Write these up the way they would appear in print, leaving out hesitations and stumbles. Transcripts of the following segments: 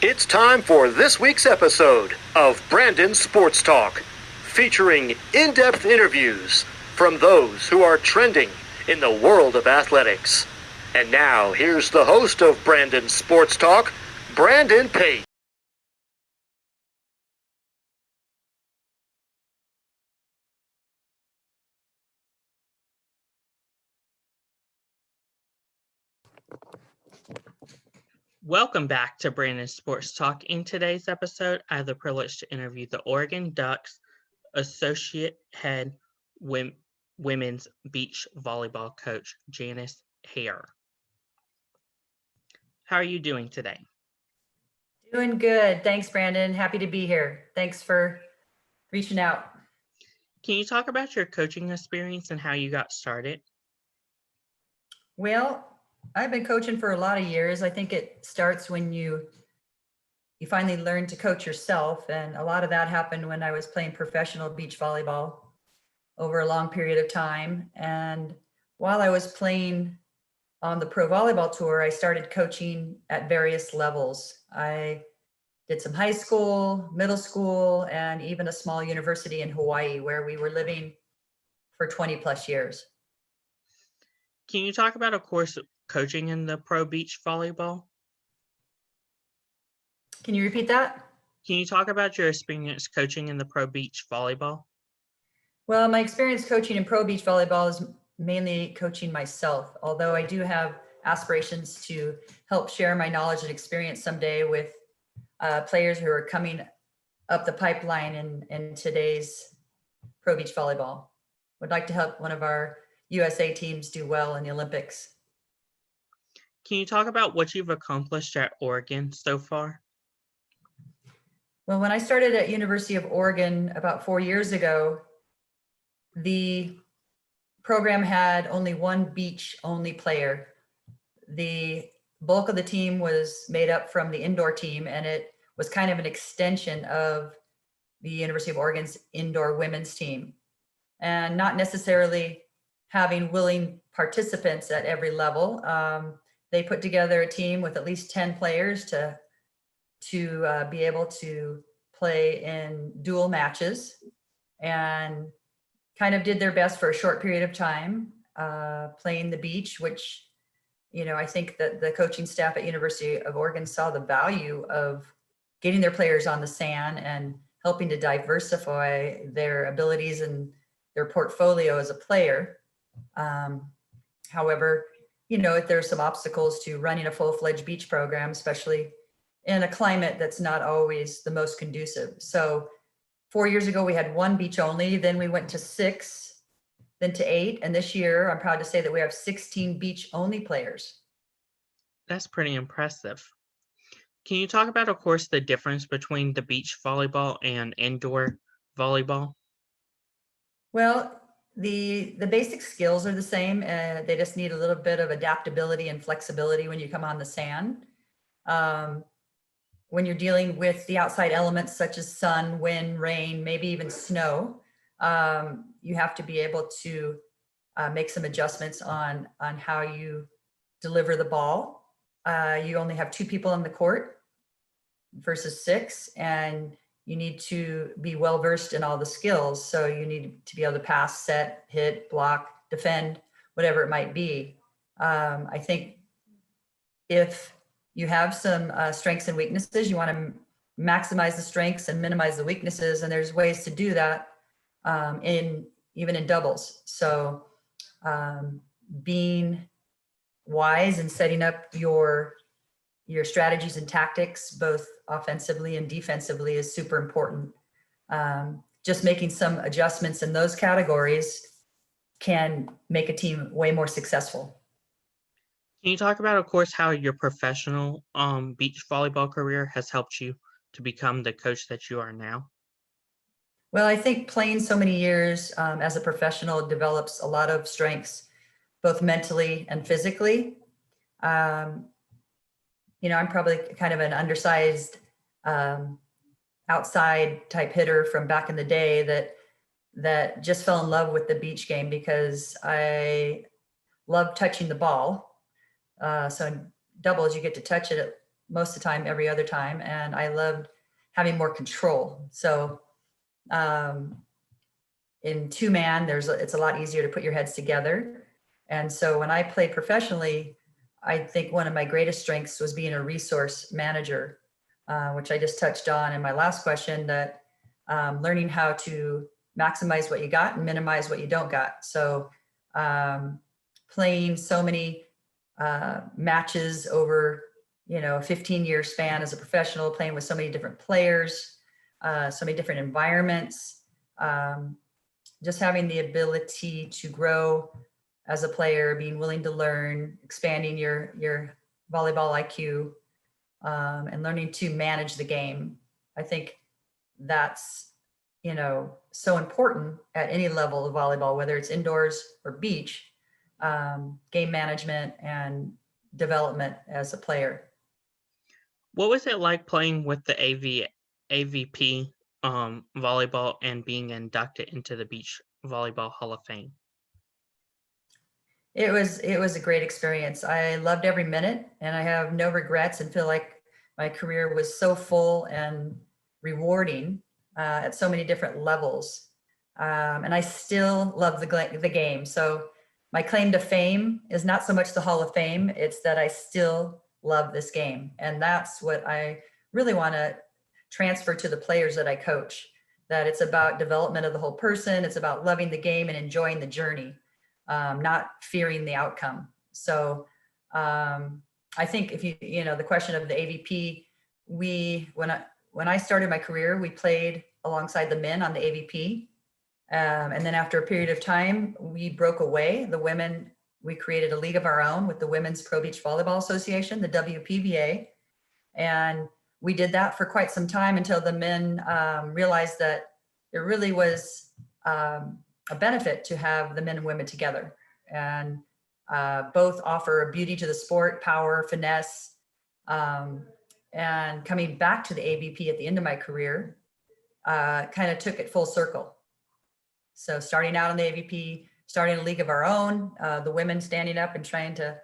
It's time for this week's episode of Brandon Sports Talk, featuring in-depth interviews from those who are trending in the world of athletics. And now, here's the host of Brandon Sports Talk, Brandon Pate. Welcome back to Brandon Sports Talk. In today's episode, I have the privilege to interview the Oregon Ducks Associate Head Women's Beach Volleyball Coach, Janice Harrer. How are you doing today? Doing good. Thanks, Brandon. Happy to be here. Thanks for reaching out. Can you talk about your coaching experience and how you got started? Well, I've been coaching for a lot of years. I think it starts when you finally learn to coach yourself. And a lot of that happened when I was playing professional beach volleyball over a long period of time. And while I was playing on the pro volleyball tour, I started coaching at various levels. I did some high school, middle school, and even a small university in Hawaii where we were living for 20 plus years. Can you talk about a course coaching in the pro beach volleyball? Can you repeat that? Can you talk about your experience coaching in the pro beach volleyball? Well, my experience coaching in pro beach volleyball is mainly coaching myself, although I do have aspirations to help share my knowledge and experience someday with players who are coming up the pipeline in today's pro beach volleyball. Would like to help one of our USA teams do well in the Olympics. Can you talk about what you've accomplished at Oregon so far? Well, when I started at University of Oregon about 4 years ago, the program had only one beach-only player. The bulk of the team was made up from the indoor team, and it was kind of an extension of the University of Oregon's indoor women's team. And not necessarily having willing participants at every level. They put together a team with at least 10 players to be able to play in dual matches, and kind of did their best for a short period of time playing the beach, which, I think that the coaching staff at University of Oregon saw the value of getting their players on the sand and helping to diversify their abilities and their portfolio as a player. However, there's some obstacles to running a full-fledged beach program, especially in a climate that's not always the most conducive. So 4 years ago, we had one beach only, then we went to 6, then to 8. And this year, I'm proud to say that we have 16 beach only players. That's pretty impressive. Can you talk about, of course, the difference between the beach volleyball and indoor volleyball? Well, the basic skills are the same. They just need a little bit of adaptability and flexibility when you come on the sand. When you're dealing with the outside elements such as sun, wind, rain, maybe even snow, you have to be able to make some adjustments on how you deliver the ball. You only have 2 people on the court versus 6, and you need to be well versed in all the skills. So you need to be able to pass, set, hit, block, defend, whatever it might be. I think if you have some strengths and weaknesses, you want to maximize the strengths and minimize the weaknesses. And there's ways to do that even in doubles. So being wise and setting up your strategies and tactics, both offensively and defensively, is super important. Just making some adjustments in those categories can make a team way more successful. Can you talk about, of course, how your professional beach volleyball career has helped you to become the coach that you are now? Well, I think playing so many years as a professional develops a lot of strengths, both mentally and physically. I'm probably kind of an undersized outside type hitter from back in the day that just fell in love with the beach game because I love touching the ball. So in doubles, you get to touch it most of the time, every other time. And I loved having more control. So in two-man, it's a lot easier to put your heads together. And so when I played professionally, I think one of my greatest strengths was being a resource manager, which I just touched on in my last question, that learning how to maximize what you got and minimize what you don't got. So playing so many matches over, a 15-year span as a professional, playing with so many different players, so many different environments, just having the ability to grow as a player, being willing to learn, expanding your volleyball IQ, and learning to manage the game. I think that's, so important at any level of volleyball, whether it's indoors or beach, game management and development as a player. What was it like playing with the AVP volleyball and being inducted into the Beach Volleyball Hall of Fame? It was a great experience. I loved every minute, and I have no regrets, and feel like my career was so full and rewarding at so many different levels. And I still love the game. So my claim to fame is not so much the Hall of Fame, it's that I still love this game. And that's what I really want to transfer to the players that I coach, that it's about development of the whole person. It's about loving the game and enjoying the journey, not fearing the outcome. So I think if the question of the AVP, when I started my career, we played alongside the men on the AVP. And then after a period of time, we broke away. The women, we created a league of our own with the Women's Pro Beach Volleyball Association, the WPVA. And we did that for quite some time until the men realized that there really was a benefit to have the men and women together. And both offer a beauty to the sport, power, finesse. And coming back to the AVP at the end of my career, kind of took it full circle. So starting out on the AVP, starting a league of our own, the women standing up and trying to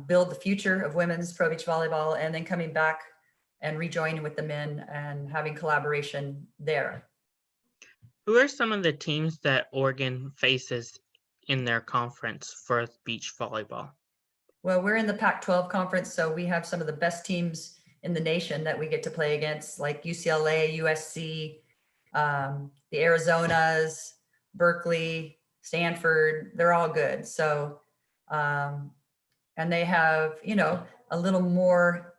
build the future of women's pro beach volleyball, and then coming back and rejoining with the men and having collaboration there. Who are some of the teams that Oregon faces in their conference for beach volleyball? Well, we're in the Pac-12 conference, so we have some of the best teams in the nation that we get to play against, like UCLA, USC, the Arizonas, Berkeley, Stanford. They're all good. So, and they have, a little more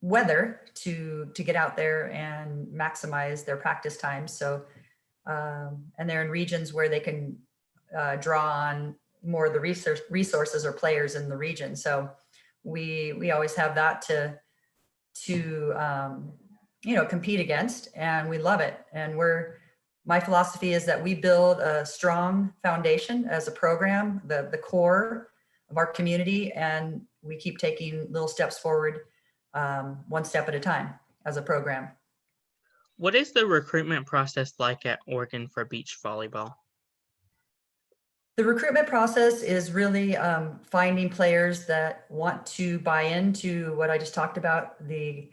weather to get out there and maximize their practice time. So, and they're in regions where they can draw on more of the resources or players in the region. So we always have that to compete against, and we love it. And my philosophy is that we build a strong foundation as a program, the core of our community, and we keep taking little steps forward, one step at a time as a program. What is the recruitment process like at Oregon for beach volleyball? The recruitment process is really finding players that want to buy into what I just talked about, the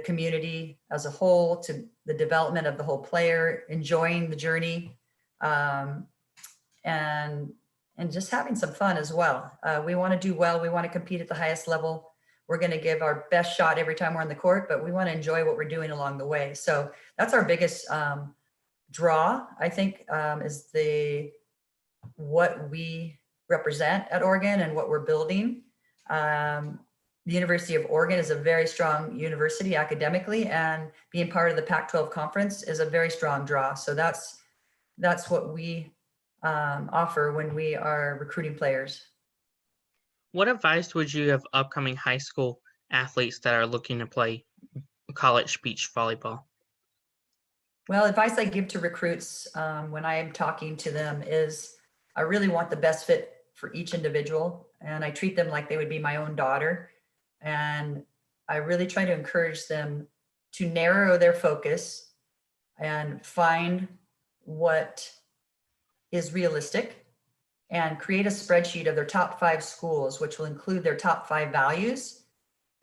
community as a whole, to the development of the whole player, enjoying the journey, and just having some fun as well. We want to do well. We want to compete at the highest level. We're going to give our best shot every time we're on the court, but we want to enjoy what we're doing along the way. So that's our biggest draw, I think, is what we represent at Oregon and what we're building. The University of Oregon is a very strong university academically, and being part of the Pac-12 conference is a very strong draw. So that's what we offer when we are recruiting players. What advice would you have upcoming high school athletes that are looking to play college beach volleyball? Well, advice I give to recruits when I am talking to them is I really want the best fit for each individual, and I treat them like they would be my own daughter. And I really try to encourage them to narrow their focus and find what is realistic and create a spreadsheet of their top 5 schools, which will include their top 5 values,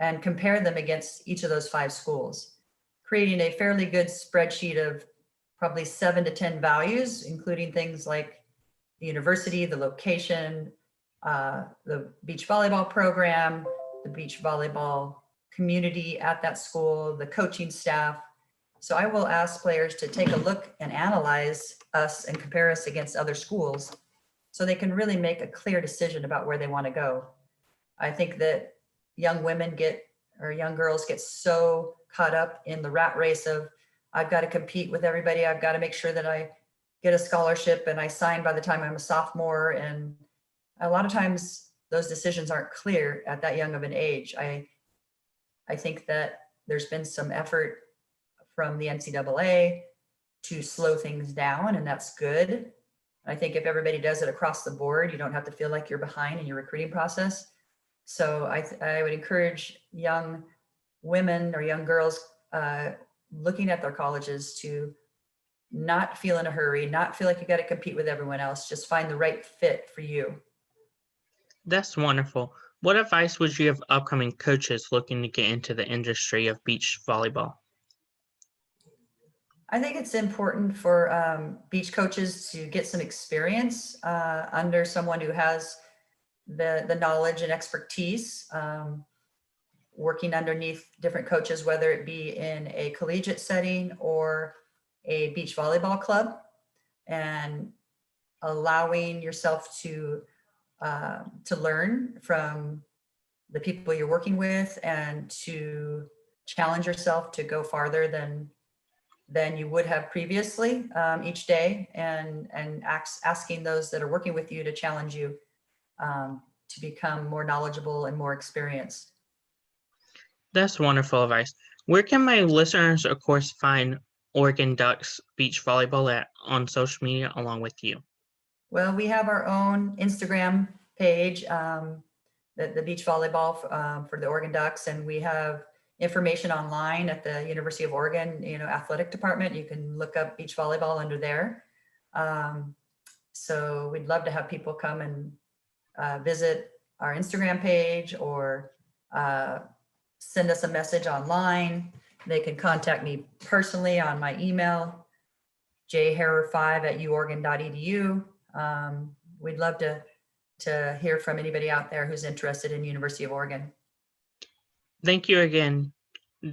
and compare them against each of those 5 schools, creating a fairly good spreadsheet of probably 7 to 10 values, including things like the university, the location, the beach volleyball program, the beach volleyball community at that school, the coaching staff. So I will ask players to take a look and analyze us and compare us against other schools so they can really make a clear decision about where they want to go. I think that young girls get so caught up in the rat race of, I've got to compete with everybody. I've got to make sure that I get a scholarship and I sign by the time I'm a sophomore. And a lot of times those decisions aren't clear at that young of an age. I think that there's been some effort from the NCAA to slow things down, and that's good. I think if everybody does it across the board, you don't have to feel like you're behind in your recruiting process. So I would encourage young women or young girls looking at their colleges to not feel in a hurry, not feel like you got to compete with everyone else, just find the right fit for you. That's wonderful. What advice would you give upcoming coaches looking to get into the industry of beach volleyball? I think it's important for beach coaches to get some experience under someone who has the knowledge and expertise, working underneath different coaches, whether it be in a collegiate setting or a beach volleyball club, and allowing yourself to learn from the people you're working with and to challenge yourself to go farther than you would have previously each day, and asking those that are working with you to challenge you to become more knowledgeable and more experienced. That's wonderful advice. Where can my listeners, of course, find Oregon Ducks Beach Volleyball on social media along with you? Well, we have our own Instagram page, the beach volleyball for the Oregon Ducks, and we have information online at the University of Oregon, athletic department. You can look up beach volleyball under there. So we'd love to have people come and visit our Instagram page or send us a message online. They can contact me personally on my email, jharrer5@uoregon.edu. We'd love to hear from anybody out there who's interested in University of Oregon. Thank you again,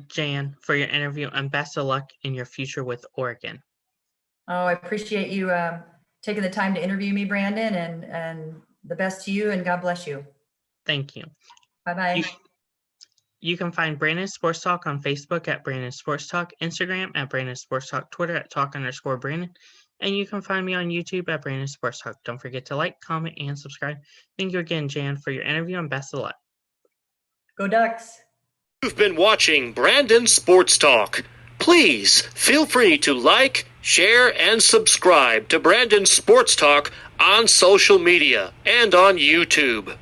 Jan, for your interview, and best of luck in your future with Oregon. Oh, I appreciate you taking the time to interview me, Brandon, and the best to you, and God bless you. Thank you. Bye-bye. You can find Brandon Sports Talk on Facebook at Brandon Sports Talk, Instagram at Brandon Sports Talk, Twitter at @talk_Brandon, and you can find me on YouTube at Brandon Sports Talk. Don't forget to like, comment, and subscribe. Thank you again, Jan, for your interview, and best of luck. Go Ducks! You've been watching Brandon Sports Talk. Please feel free to like, share, and subscribe to Brandon Sports Talk on social media and on YouTube.